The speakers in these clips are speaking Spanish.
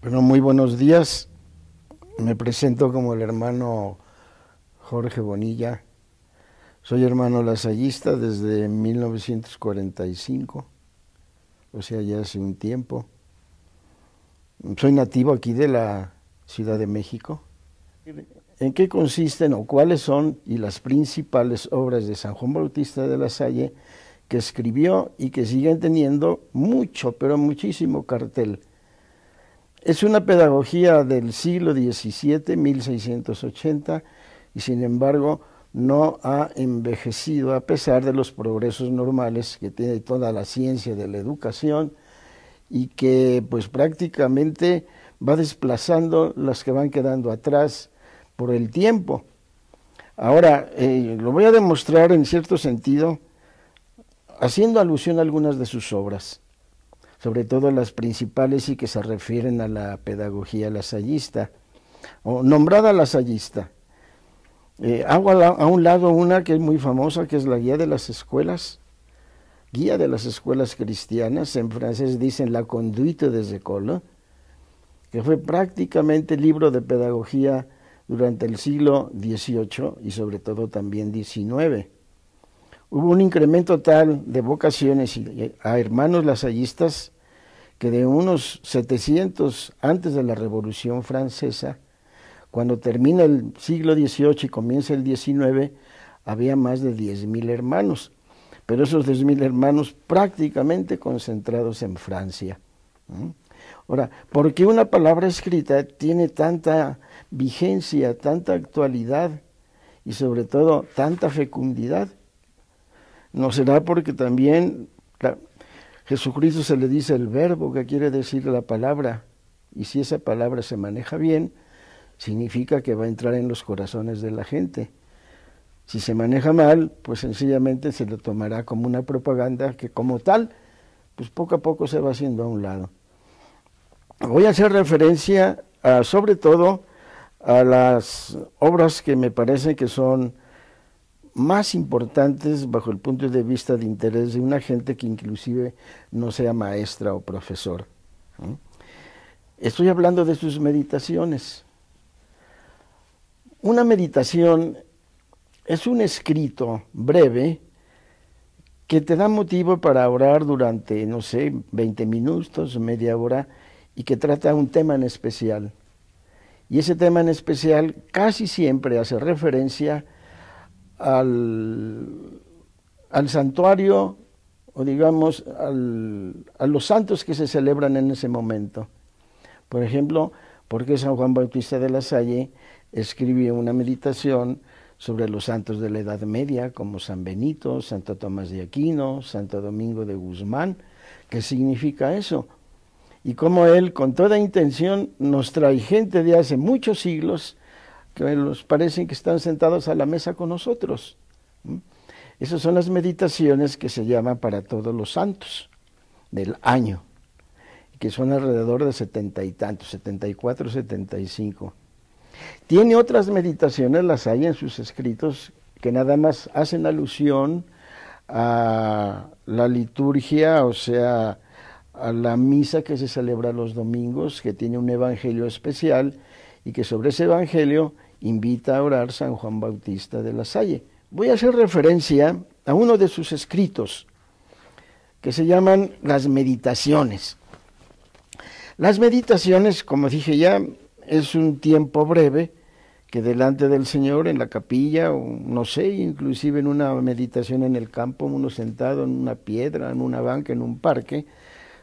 Bueno, muy buenos días. Me presento como el hermano Jorge Bonilla. Soy hermano lasallista desde 1945, o sea, ya hace un tiempo. Soy nativo aquí de la Ciudad de México. ¿En qué consisten o cuáles son y las principales obras de San Juan Bautista de la Salle que escribió y que siguen teniendo mucho, pero muchísimo cartel? Es una pedagogía del siglo XVII, 1680, y sin embargo no ha envejecido a pesar de los progresos normales que tiene toda la ciencia de la educación y que pues prácticamente va desplazando las que van quedando atrás por el tiempo. Ahora, lo voy a demostrar en cierto sentido haciendo alusión a algunas de sus obras, sobre todo las principales y que se refieren a la pedagogía lasallista, o nombrada lasallista. Hago a un lado una que es muy famosa, que es la Guía de las Escuelas Cristianas, en francés dicen la Conduite des Écoles, que fue prácticamente libro de pedagogía durante el siglo XVIII y sobre todo también XIX. Hubo un incremento tal de vocaciones a hermanos lasallistas que de unos 700 antes de la Revolución Francesa, cuando termina el siglo XVIII y comienza el XIX, había más de 10,000 hermanos, pero esos 10,000 hermanos prácticamente concentrados en Francia. Ahora, ¿por qué una palabra escrita tiene tanta vigencia, tanta actualidad y sobre todo tanta fecundidad? ¿No será porque también Jesucristo se le dice el verbo, que quiere decir la palabra, y si esa palabra se maneja bien, significa que va a entrar en los corazones de la gente? Si se maneja mal, pues sencillamente se le tomará como una propaganda que como tal, pues poco a poco se va haciendo a un lado. Voy a hacer referencia sobre todo a las obras que me parecen que son más importantes bajo el punto de vista de interés de una gente que inclusive no sea maestra o profesor. Estoy hablando de sus meditaciones. Una meditación es un escrito breve que te da motivo para orar durante, no sé, 20 minutos, media hora, y que trata un tema en especial. Y ese tema en especial casi siempre hace referencia al santuario, o digamos, a los santos que se celebran en ese momento. Por ejemplo, porque San Juan Bautista de la Salle escribió una meditación sobre los santos de la Edad Media, como San Benito, Santo Tomás de Aquino, Santo Domingo de Guzmán. ¿Qué significa eso? Y cómo él, con toda intención, nos trae gente de hace muchos siglos que nos parecen que están sentados a la mesa con nosotros. Esas son las meditaciones que se llaman para todos los santos del año, que son alrededor de 70 y tantos, 74, 75. Tiene otras meditaciones, las hay en sus escritos, que nada más hacen alusión a la liturgia, o sea, a la misa que se celebra los domingos, que tiene un evangelio especial, y que sobre ese evangelio invita a orar San Juan Bautista de la Salle. Voy a hacer referencia a uno de sus escritos, que se llaman las meditaciones. Las meditaciones, como dije ya, es un tiempo breve que delante del Señor en la capilla, o no sé, inclusive en una meditación en el campo, uno sentado en una piedra, en una banca, en un parque,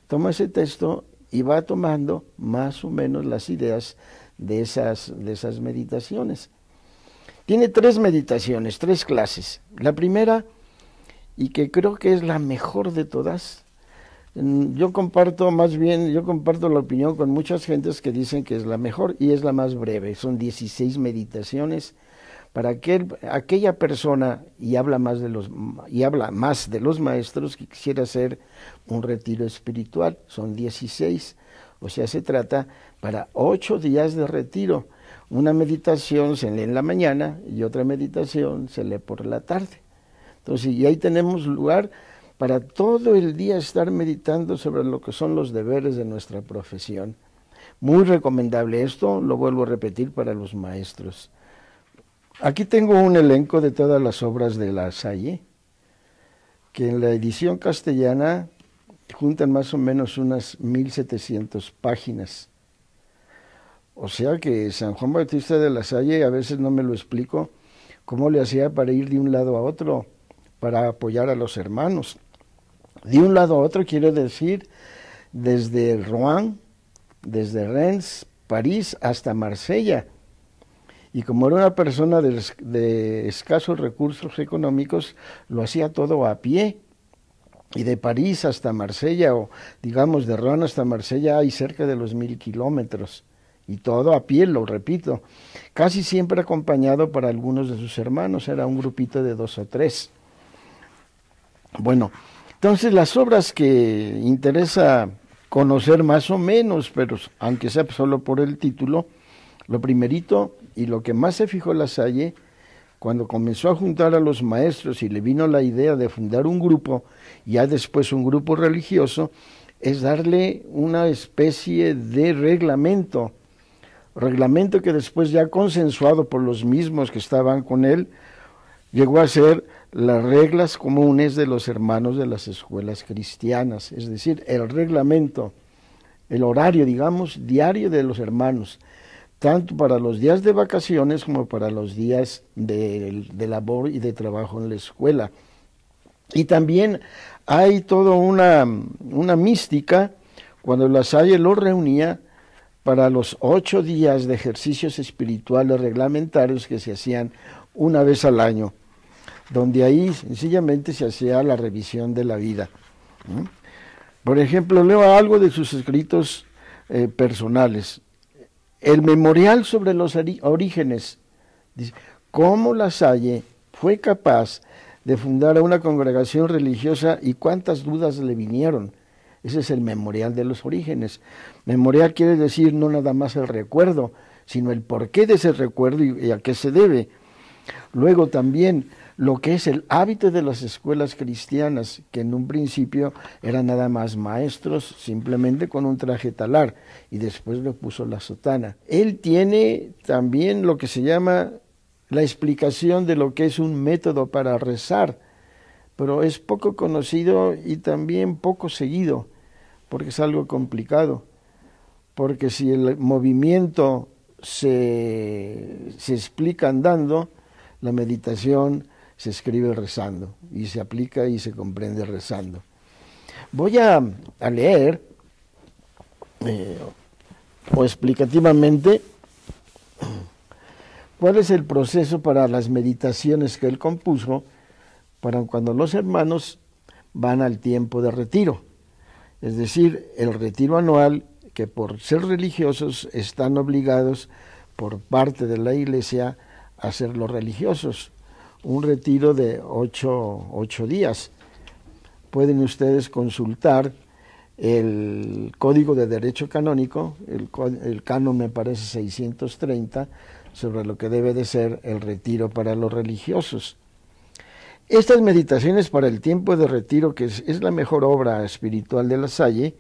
toma ese texto y va tomando más o menos las ideas de esas meditaciones. Tiene 3 meditaciones, 3 clases. La primera, y que creo que es la mejor de todas, yo comparto la opinión con muchas gentes que dicen que es la mejor y es la más breve. Son 16 meditaciones para aquella persona, y habla más de los maestros que quisiera hacer un retiro espiritual. Son 16, o sea, se trata para 8 días de retiro. Una meditación se lee en la mañana y otra meditación se lee por la tarde. Entonces, y ahí tenemos lugar para todo el día estar meditando sobre lo que son los deberes de nuestra profesión. Muy recomendable. Esto lo vuelvo a repetir para los maestros. Aquí tengo un elenco de todas las obras de La Salle, que en la edición castellana juntan más o menos unas 1700 páginas. O sea que San Juan Bautista de La Salle, a veces no me lo explico, cómo le hacía para ir de un lado a otro, para apoyar a los hermanos. De un lado a otro quiero decir desde Rouen, desde Rennes, París, hasta Marsella. Y como era una persona de escasos recursos económicos, lo hacía todo a pie. Y de París hasta Marsella, o digamos de Rouen hasta Marsella, hay cerca de los 1000 kilómetros. Y todo a pie, lo repito. Casi siempre acompañado para algunos de sus hermanos, era un grupito de 2 o 3. Bueno, entonces las obras que interesa conocer más o menos, pero aunque sea solo por el título, lo primerito y lo que más se fijó La Salle, cuando comenzó a juntar a los maestros y le vino la idea de fundar un grupo, y ya después un grupo religioso, es darle una especie de reglamento que después ya consensuado por los mismos que estaban con él, llegó a ser las reglas comunes de los hermanos de las escuelas cristianas, es decir, el reglamento, el horario, digamos, diario de los hermanos, tanto para los días de vacaciones como para los días de labor y de trabajo en la escuela. Y también hay toda una mística cuando La Salle los reunía para los 8 días de ejercicios espirituales reglamentarios que se hacían una vez al año, donde ahí sencillamente se hacía la revisión de la vida. Por ejemplo, leo algo de sus escritos personales. El memorial sobre los orígenes, dice, cómo La Salle fue capaz de fundar una congregación religiosa y cuántas dudas le vinieron. Ese es el memorial de los orígenes. Memorial quiere decir no nada más el recuerdo, sino el porqué de ese recuerdo y a qué se debe. Luego también lo que es el hábito de las escuelas cristianas, que en un principio eran nada más maestros, simplemente con un traje talar, y después le puso la sotana. Él tiene también lo que se llama la explicación de lo que es un método para rezar, pero es poco conocido y también poco seguido, porque es algo complicado, porque si el movimiento se explica andando, la meditación se escribe rezando, y se aplica y se comprende rezando. Voy a leer, o explicativamente, cuál es el proceso para las meditaciones que él compuso para cuando los hermanos van al tiempo de retiro. Es decir, el retiro anual que por ser religiosos están obligados por parte de la Iglesia a ser los religiosos. Un retiro de 8 días. Pueden ustedes consultar el Código de Derecho Canónico, el canon me parece 630, sobre lo que debe de ser el retiro para los religiosos. Estas meditaciones para el tiempo de retiro, que es la mejor obra espiritual de La Salle,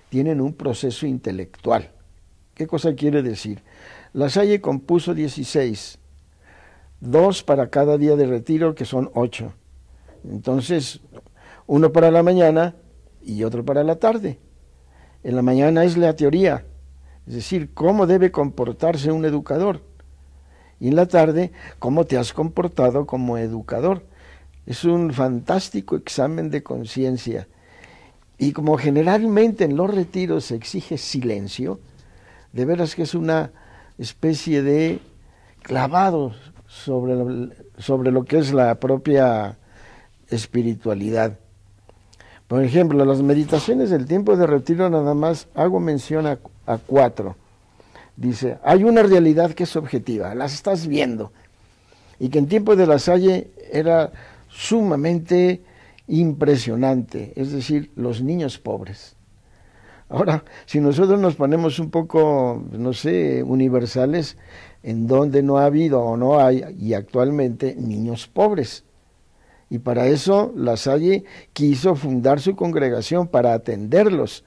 tienen un proceso intelectual. ¿Qué cosa quiere decir? La Salle compuso 16, 2 para cada día de retiro, que son 8. Entonces, uno para la mañana y otro para la tarde. En la mañana es la teoría, es decir, cómo debe comportarse un educador. Y en la tarde, cómo te has comportado como educador. Es un fantástico examen de conciencia. Y como generalmente en los retiros se exige silencio, de veras que es una especie de clavado sobre lo que es la propia espiritualidad. Por ejemplo, las meditaciones del tiempo de retiro nada más hago mención a 4. Dice, hay una realidad que es objetiva, las estás viendo, y que en tiempo de La Salle era sumamente impresionante, es decir, los niños pobres. Ahora, si nosotros nos ponemos un poco, no sé, universales, en donde no ha habido o no hay, y actualmente, niños pobres. Y para eso La Salle quiso fundar su congregación para atenderlos.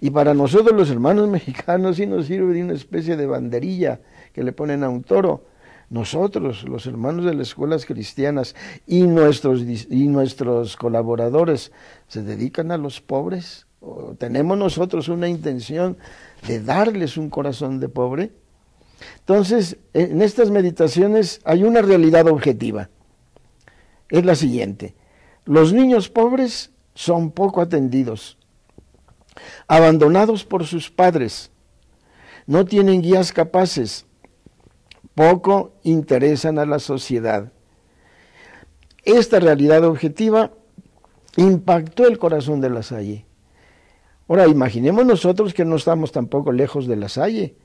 Y para nosotros los hermanos mexicanos sí nos sirve de una especie de banderilla que le ponen a un toro. Nosotros, los hermanos de las escuelas cristianas y nuestros colaboradores, ¿se dedican a los pobres? ¿O tenemos nosotros una intención de darles un corazón de pobre? Entonces, en estas meditaciones hay una realidad objetiva. Es la siguiente: los niños pobres son poco atendidos, abandonados por sus padres, no tienen guías capaces, poco interesan a la sociedad. Esta realidad objetiva impactó el corazón de La Salle. Ahora, imaginemos nosotros que no estamos tampoco lejos de La Salle.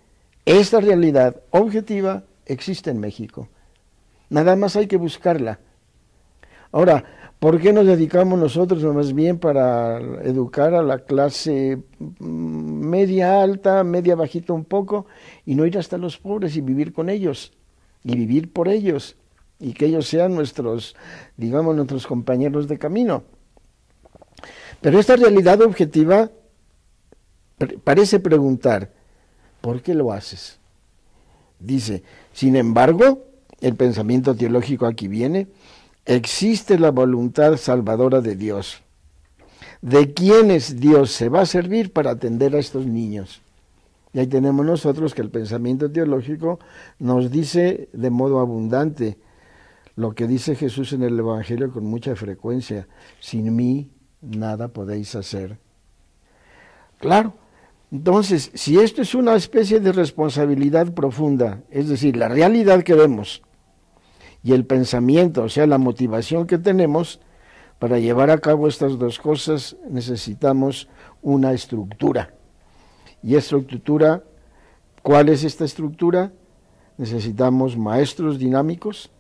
Esta realidad objetiva existe en México. Nada más hay que buscarla. Ahora, ¿por qué nos dedicamos nosotros más bien para educar a la clase media alta, media bajita un poco, y no ir hasta los pobres y vivir con ellos, y vivir por ellos, y que ellos sean nuestros, digamos, nuestros compañeros de camino? Pero esta realidad objetiva parece preguntar, ¿por qué lo haces? Dice, sin embargo, el pensamiento teológico aquí viene, existe la voluntad salvadora de Dios. ¿De quiénes Dios se va a servir para atender a estos niños? Y ahí tenemos nosotros que el pensamiento teológico nos dice de modo abundante lo que dice Jesús en el Evangelio con mucha frecuencia, sin mí nada podéis hacer. Claro, entonces, si esto es una especie de responsabilidad profunda, es decir, la realidad que vemos y el pensamiento, o sea, la motivación que tenemos para llevar a cabo estas dos cosas, necesitamos una estructura. Y estructura, ¿cuál es esta estructura? Necesitamos maestros dinámicos,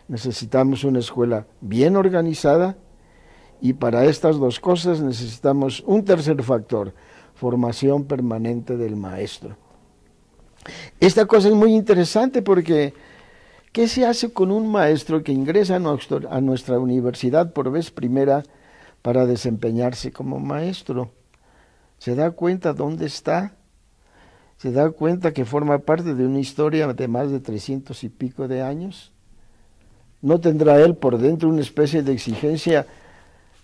necesitamos una escuela bien organizada, y para estas dos cosas necesitamos un tercer factor, formación permanente del maestro. Esta cosa es muy interesante porque ¿qué se hace con un maestro que ingresa a nuestra universidad por vez primera para desempeñarse como maestro? ¿Se da cuenta dónde está? ¿Se da cuenta que forma parte de una historia de más de 300 y pico de años? ¿No tendrá él por dentro una especie de exigencia?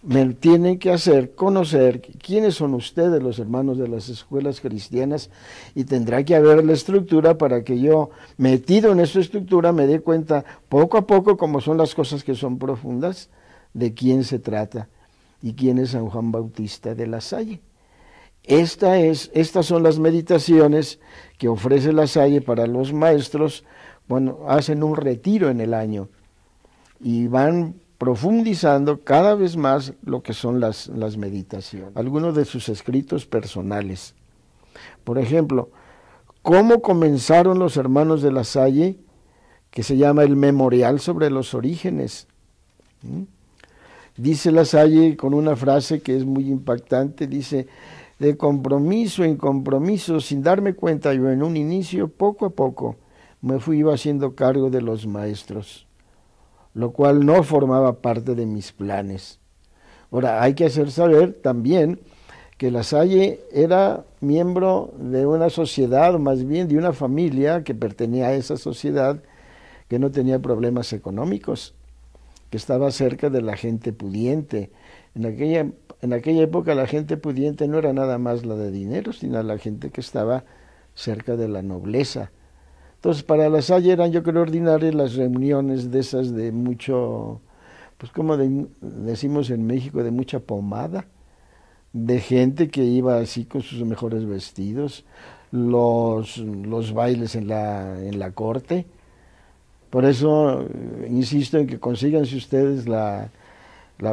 Me tienen que hacer conocer quiénes son ustedes, los hermanos de las escuelas cristianas, y tendrá que haber la estructura para que yo, metido en esa estructura, me dé cuenta poco a poco, como son las cosas que son profundas, de quién se trata y quién es San Juan Bautista de La Salle. Estas son las meditaciones que ofrece La Salle para los maestros. Bueno, hacen un retiro en el año y van profundizando cada vez más lo que son las meditaciones. Algunos de sus escritos personales. Por ejemplo, ¿cómo comenzaron los hermanos de La Salle? Que se llama el Memorial sobre los Orígenes. Dice La Salle con una frase que es muy impactante, dice, de compromiso en compromiso, sin darme cuenta yo en un inicio, poco a poco, iba haciendo cargo de los maestros, lo cual no formaba parte de mis planes. Ahora, hay que hacer saber también que La Salle era miembro de una sociedad, o más bien de una familia que pertenecía a esa sociedad, que no tenía problemas económicos, que estaba cerca de la gente pudiente. En aquella época la gente pudiente no era nada más la de dinero, sino la gente que estaba cerca de la nobleza. Entonces, para La Salle eran, yo creo, ordinarias las reuniones de esas de mucho, pues como decimos en México, de mucha pomada, de gente que iba así con sus mejores vestidos, los bailes en la corte. Por eso insisto en que consíganse ustedes la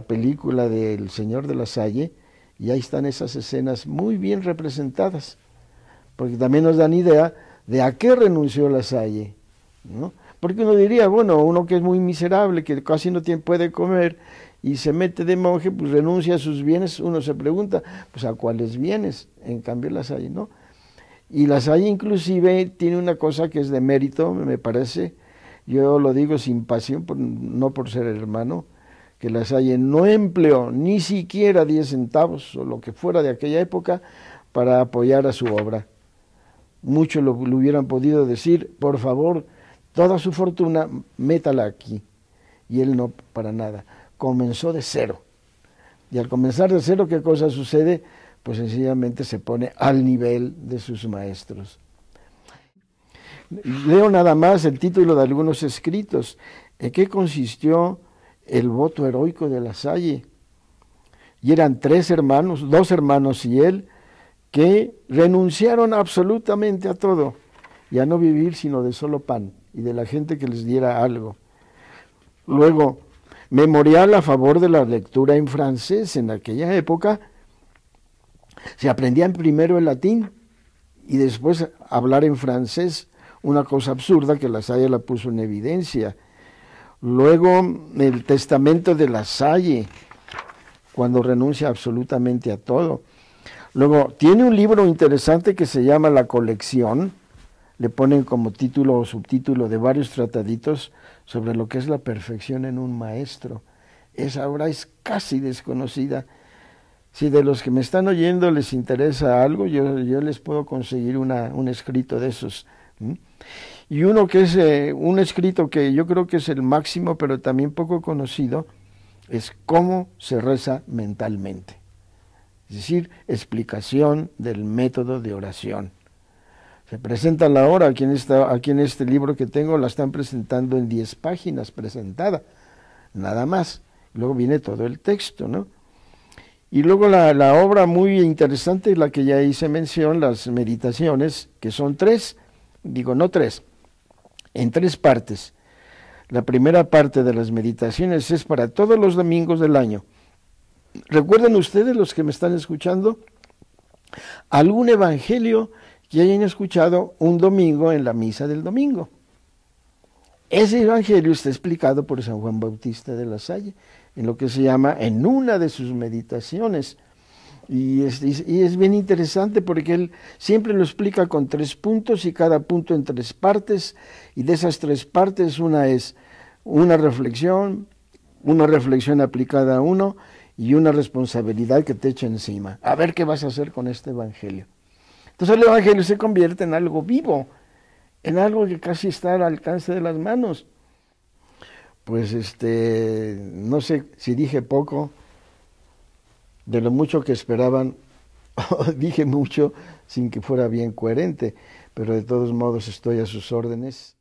película del Señor de La Salle, y ahí están esas escenas muy bien representadas, porque también nos dan idea de a qué renunció La Salle, ¿no? Porque uno diría, bueno, uno que es muy miserable, que casi no puede comer y se mete de monje, pues renuncia a sus bienes. Uno se pregunta, pues ¿a cuáles bienes? En cambio La Salle no. Y La Salle inclusive tiene una cosa que es de mérito, me parece, yo lo digo sin pasión, no por ser hermano, que La Salle no empleó ni siquiera 10 centavos o lo que fuera de aquella época para apoyar a su obra. Muchos lo hubieran podido decir, por favor, toda su fortuna, métala aquí. Y él no, para nada. Comenzó de cero. Y al comenzar de cero, ¿qué cosa sucede? Pues sencillamente se pone al nivel de sus maestros. Leo nada más el título de algunos escritos. ¿En qué consistió el voto heroico de La Salle? Y eran 3 hermanos, 2 hermanos y él, que renunciaron absolutamente a todo y a no vivir sino de solo pan y de la gente que les diera algo. Luego, memorial a favor de la lectura en francés. En aquella época se aprendían primero el latín y después hablar en francés, una cosa absurda que La Salle la puso en evidencia. Luego, el testamento de La Salle, cuando renuncia absolutamente a todo. Luego, tiene un libro interesante que se llama La Colección, le ponen como título o subtítulo de varios trataditos sobre lo que es la perfección en un maestro. Esa obra es casi desconocida. Si de los que me están oyendo les interesa algo, yo les puedo conseguir un escrito de esos. Y uno que es un escrito que yo creo que es el máximo, pero también poco conocido, es Cómo se reza mentalmente. Es decir, explicación del método de oración. Se presenta la hora, aquí en este libro que tengo, la están presentando en 10 páginas presentada, nada más. Luego viene todo el texto, ¿no? Y luego la obra muy interesante, la que ya hice mención, las meditaciones, que son 3, en 3 partes. La primera parte de las meditaciones es para todos los domingos del año. ¿Recuerdan ustedes, los que me están escuchando, algún evangelio que hayan escuchado un domingo en la misa del domingo? Ese evangelio está explicado por San Juan Bautista de La Salle, en lo que se llama, en una de sus meditaciones. Y es bien interesante porque él siempre lo explica con 3 puntos y cada punto en 3 partes, y de esas 3 partes una es una reflexión aplicada a uno y una responsabilidad que te echa encima. A ver qué vas a hacer con este evangelio. Entonces el evangelio se convierte en algo vivo, en algo que casi está al alcance de las manos. Pues no sé si dije poco, de lo mucho que esperaban, dije mucho sin que fuera bien coherente, pero de todos modos estoy a sus órdenes.